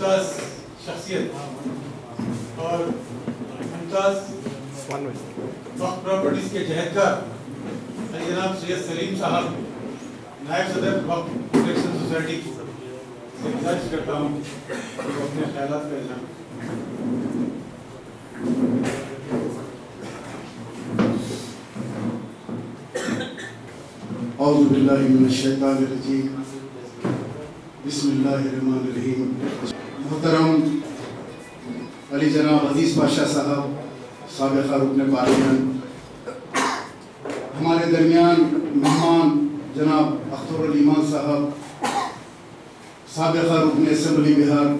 ممتاز شخصیت اور ممتاز وقف پراپرٹیز کے جہدکار جناب سید سلیم صاحب نائب صدر وقف پروٹیکشن سوسائٹی سے گزارش کرتا ہوں کہ اپنے خیالات کا اظہار اعوذ باللہ من الشیطان الرجیم بسم اللہ الرحمن الرحیم. محترم علی جناب عزیز پاشا صاحب سابق رکن پارلیمنٹ، ہمارے درمیان مہمان جناب اختر الایمان صاحب، سابق رکن اسمبلی بہار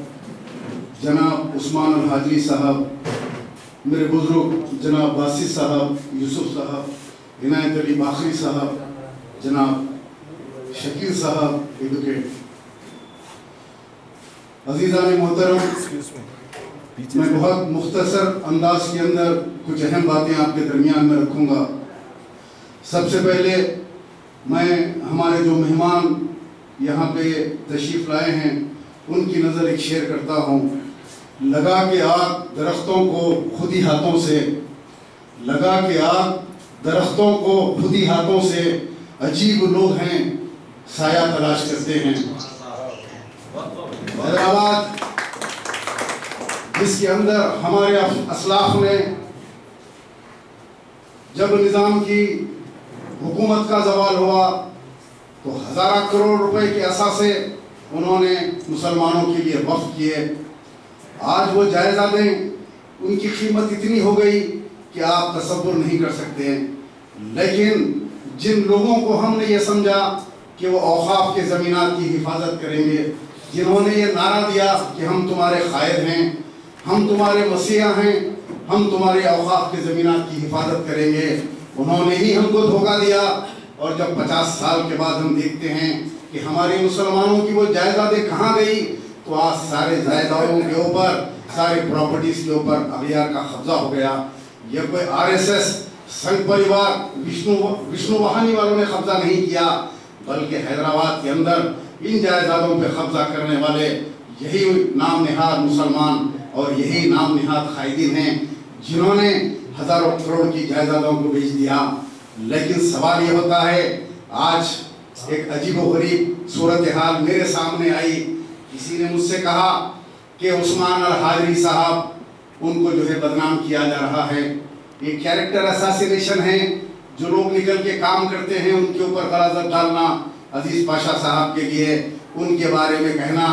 جناب عثمان الحاجری صاحب، میرے بزرگ جناب باسط صاحب، یوسف صاحب، عنایت علی باقری صاحب، جناب شکیل صاحب ایڈوکیٹ، عزیزان محترم، میں بہت مختصر انداز کے اندر کچھ اہم باتیں آپ کے درمیان میں رکھوں گا. سب سے پہلے میں ہمارے جو مہمان یہاں پہ تشریف لائے ہیں ان کی نظر ایک شیئر کرتا ہوں. لگا کے آگ درختوں کو خودی ہاتھوں سے، لگا کے آگ درختوں کو خودی ہاتھوں سے، عجیب لوگ ہیں سایہ تلاش کرتے ہیں. حیدرآباد جس کے اندر ہمارے اسلاف نے جب نظام کی حکومت کا زوال ہوا تو ہزارہ کروڑ روپے کے اثاثے انہوں نے مسلمانوں کے لیے وقف کیے. آج وہ جائیدادیں ان کی قیمت اتنی ہو گئی کہ آپ تصور نہیں کر سکتے ہیں. لیکن جن لوگوں کو ہم نے یہ سمجھا کہ وہ اوقاف کے زمینات کی حفاظت کریں گے، جنہوں نے یہ نعرہ دیا کہ ہم تمہارے قائد ہیں، ہم تمہارے مسیحا ہیں، ہم تمہارے اوقاف کے زمینات کی حفاظت کریں گے، انہوں نے ہی ہم کو دھوکہ دیا. اور جب 50 سال کے بعد ہم دیکھتے ہیں کہ ہمارے مسلمانوں کی وہ جائیدادیں کہاں گئی، تو آج سارے جائیدادوں کے اوپر، سارے پراپرٹیز کے اوپر اغیار کا قبضہ ہو گیا. یہ کوئی RSS سنگھ پریوار وشنو وہانی والوں نے قبضہ نہیں کیا، بلکہ حیدرآباد کے اندر ان جائیدادوں پہ قبضہ کرنے والے یہی نام نہاد مسلمان اور یہی نام نہاد قائدین ہیں جنہوں نے ہزاروں کروڑ کی جائیدادوں کو بیچ دیا. لیکن سوال یہ ہوتا ہے، آج ایک عجیب و غریب صورتحال میرے سامنے آئی. کسی نے مجھ سے کہا کہ عثمان الحاجری صاحب ان کو جو ہے بدنام کیا جا رہا ہے. یہ کیریکٹر اساسینیشن ہے، جو لوگ نکل کے کام کرتے ہیں ان کے اوپر غلاظت ڈالنا. عزیز پاشا صاحب کے لیے ان کے بارے میں کہنا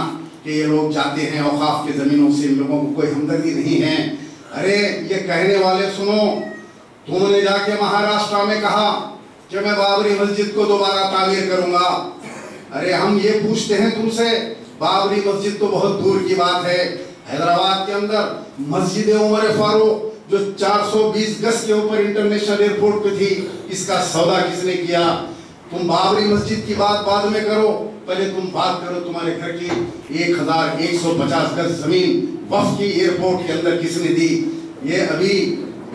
کہ یہ لوگ جاتے ہیں اوقاف کے زمینوں سے، ان لوگوں کو کوئی ہمدردی نہیں ہے. ارے یہ کہنے والے سنو، تم نے جا کے مہاراشٹرا میں کہا کہ میں بابری مسجد کو دوبارہ تعمیر کروں گا. ارے ہم یہ پوچھتے ہیں تم سے، بابری مسجد تو بہت دور کی بات ہے. حیدرآباد کے اندر مسجد عمر فاروق جو 420 گز کے اوپر انٹرنیشنل ایئرپورٹ پہ تھی، اس کا سودا کس نے کیا؟ تم بابری مسجد کی بات بعد میں کرو، پہلے تم بات کرو تمہارے گھر کی 1150 گز زمین وقف کی ایئرپورٹ کے اندر کس نے دی؟ یہ ابھی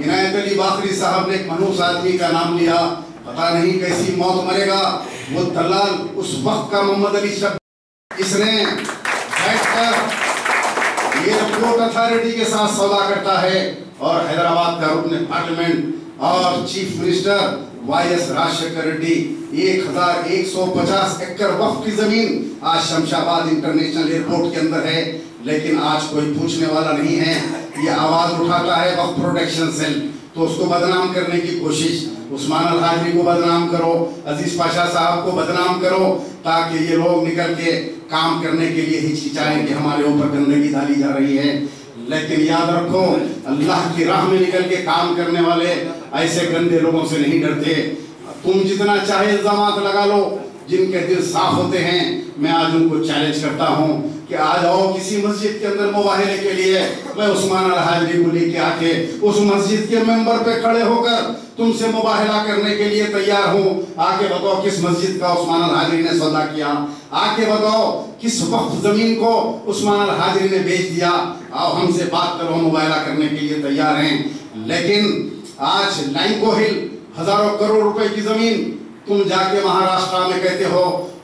عنایت علی باقری صاحب نے ایک منحوس آدمی کا نام لیا، پتہ نہیں کیسی موت مرے گا. وہ دلال اس وقت کا محمد علی شب، اس نے بیٹھ کر ایئرپورٹ اتھارٹی کے ساتھ سودا کرتا ہے. اور حیدرآباد کا رکن پارلیمنٹ اور چیف منسٹر YS راجشیکھر ریڈی 1150 ایکڑ وقف کی زمین آج شمشاباد انٹرنیشنل ایئرپورٹ کے اندر ہے. لیکن آج کوئی پوچھنے والا نہیں ہے. یہ آواز اٹھاتا ہے وقف پروٹیکشن سیل، تو اس کو بدنام کرنے کی کوشش. عثمان الحاجری کو بدنام کرو، عزیز پاشا صاحب کو بدنام کرو، تاکہ یہ لوگ نکل کے کام کرنے کے لیے ہچکچائیں کہ ہمارے اوپر گندگی ڈالی جا رہی ہے. لیکن یاد رکھو، اللہ کی راہ میں نکل کے کام کرنے والے ایسے گندے لوگوں سے نہیں ڈرتے. تم جتنا چاہے الزامات لگا لو، جن کے دل صاف ہوتے ہیں میں آج ان کو چیلنج کرتا ہوں کہ آ جاؤ کسی مسجد کے اندر مباہلے کے لیے. میں عثمان الحاجری کو لے کے آ کے اس مسجد کے ممبر پہ کھڑے ہو کر تم سے مباہلہ کرنے کے لیے تیار ہوں. آ کے بتاؤ کس مسجد کا عثمان الحاجری نے سودا کیا، آ کے بتاؤ کس وقت زمین کو عثمان الحاجری نے بیچ دیا. آؤ ہم سے بات کرو، مباہلہ کرنے کے لیے تیار ہیں. لیکن آج لائنکو ہل ہزاروں کروڑ روپے کی زمین تم جا کے مہاراشٹرا میں کہتے ہو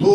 2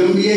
MBA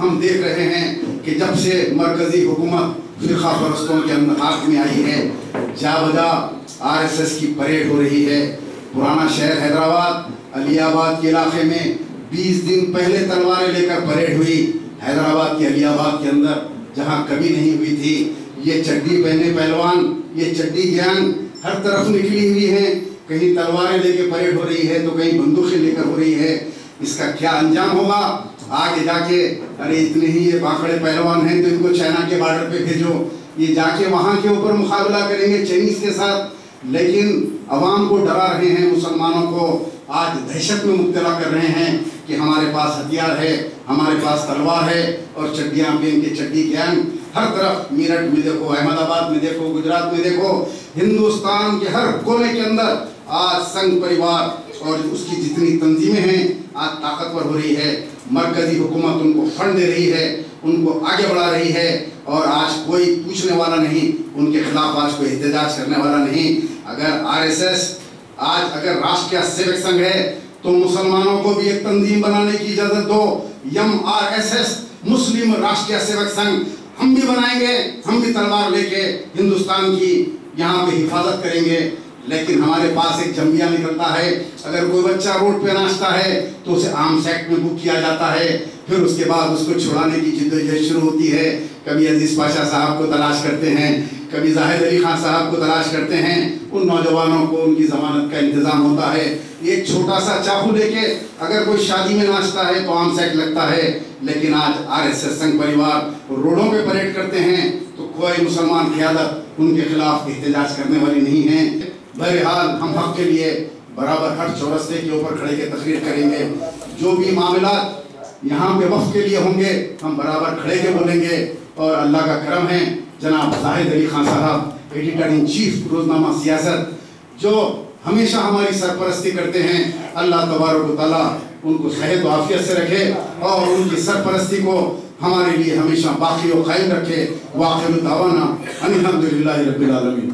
ہم دیکھ رہے ہیں کہ جب سے مرکزی حکومت فرقہ پرستوں کے اندر ہاتھ میں آئی ہے، جا بجا RSS کی پریڈ ہو رہی ہے۔ پرانا شہر حیدرآباد، علی آباد کے علاقے میں 20 دن پہلے تلواریں لے کر پریڈ ہوئی۔ حیدرآباد کے علی آباد کے اندر جہاں کبھی نہیں ہوئی تھی، یہ چڈی پہنے پہلوان، یہ چڈی گینگ ہر طرف نکلی ہوئی ہیں۔ کہیں تلواریں لے کے پریڈ ہو رہی ہے تو کہیں بندوقیں لے کر ہو رہی ہے۔ اس کا کیا انجام ہوگا آگے جا کے؟ ارے اتنے ہی یہ باکڑے پہلوان ہیں تو ان کو چائنا کے بارڈر پہ بھیجو، یہ جا کے وہاں کے اوپر مقابلہ کریں گے چائنیز کے ساتھ۔ لیکن عوام کو ڈرا رہے ہیں، مسلمانوں کو آج دہشت میں مبتلا کر رہے ہیں کہ ہمارے پاس ہتھیار ہے، ہمارے پاس تلوار ہے، اور چڈیاں پہن کے چڈی گینگ ہر طرف، میرٹھ میں دیکھو، احمد آباد میں دیکھو، گجرات میں دیکھو، ہندوستان کے ہر کونے کے اندر آج سنگھ پریوار اور اس کی جتنی تنظیمیں ہیں آج طاقتور ہو رہی ہے۔ مرکزی حکومت ان کو فنڈ دے رہی ہے، ان کو آگے بڑھا رہی ہے، اور آج کوئی پوچھنے والا نہیں، ان کے خلاف آج کوئی احتجاج کرنے والا نہیں۔ اگر RSS آج اگر راشٹریہ سیوک سنگھ ہے تو مسلمانوں کو بھی ایک تنظیم بنانے کی اجازت دو، MRSS مسلم راشٹریہ سیوک سنگھ ہم بھی بنائیں گے، ہم بھی تلوار لے کے ہندوستان کی یہاں پہ حفاظت کریں گے۔ لیکن ہمارے پاس ایک جمعیہ نکلتا ہے، اگر کوئی بچہ روڈ پہ ناچتا ہے تو اسے آرمز ایکٹ میں بک کیا جاتا ہے، پھر اس کے بعد اس کو چھڑانے کی جدوجہد شروع ہوتی ہے۔ کبھی عزیز پاشا صاحب کو تلاش کرتے ہیں، کبھی زاہد علی خان صاحب کو تلاش کرتے ہیں، ان نوجوانوں کو ان کی ضمانت کا انتظام ہوتا ہے۔ ایک چھوٹا سا چاقو لے کے اگر کوئی شادی میں ناچتا ہے تو آرمز ایکٹ لگتا ہے، لیکن آج RSS سنگھ پریوار روڈوں پہ پریڈ کرتے ہیں تو کوئی مسلمان قیادت ان کے خلاف احتجاج کرنے والی نہیں ہے۔ بہرحال ہم حق کے لیے برابر ہر چورستے کے اوپر کھڑے کے تقریر کریں گے، جو بھی معاملات یہاں پہ وقف کے لیے ہوں گے ہم برابر کھڑے کے بولیں گے، اور اللہ کا کرم ہے جناب زاہد علی خان صاحب ایڈیٹر ان چیف روزنامہ سیاست جو ہمیشہ ہماری سرپرستی کرتے ہیں، اللہ تبارک و تعالیٰ ان کو صحت و عافیت سے رکھے اور ان کی سرپرستی کو ہمارے لیے ہمیشہ باقی و قائم رکھے۔ وآخر دعوانا ان الحمد للہ رب العالمین۔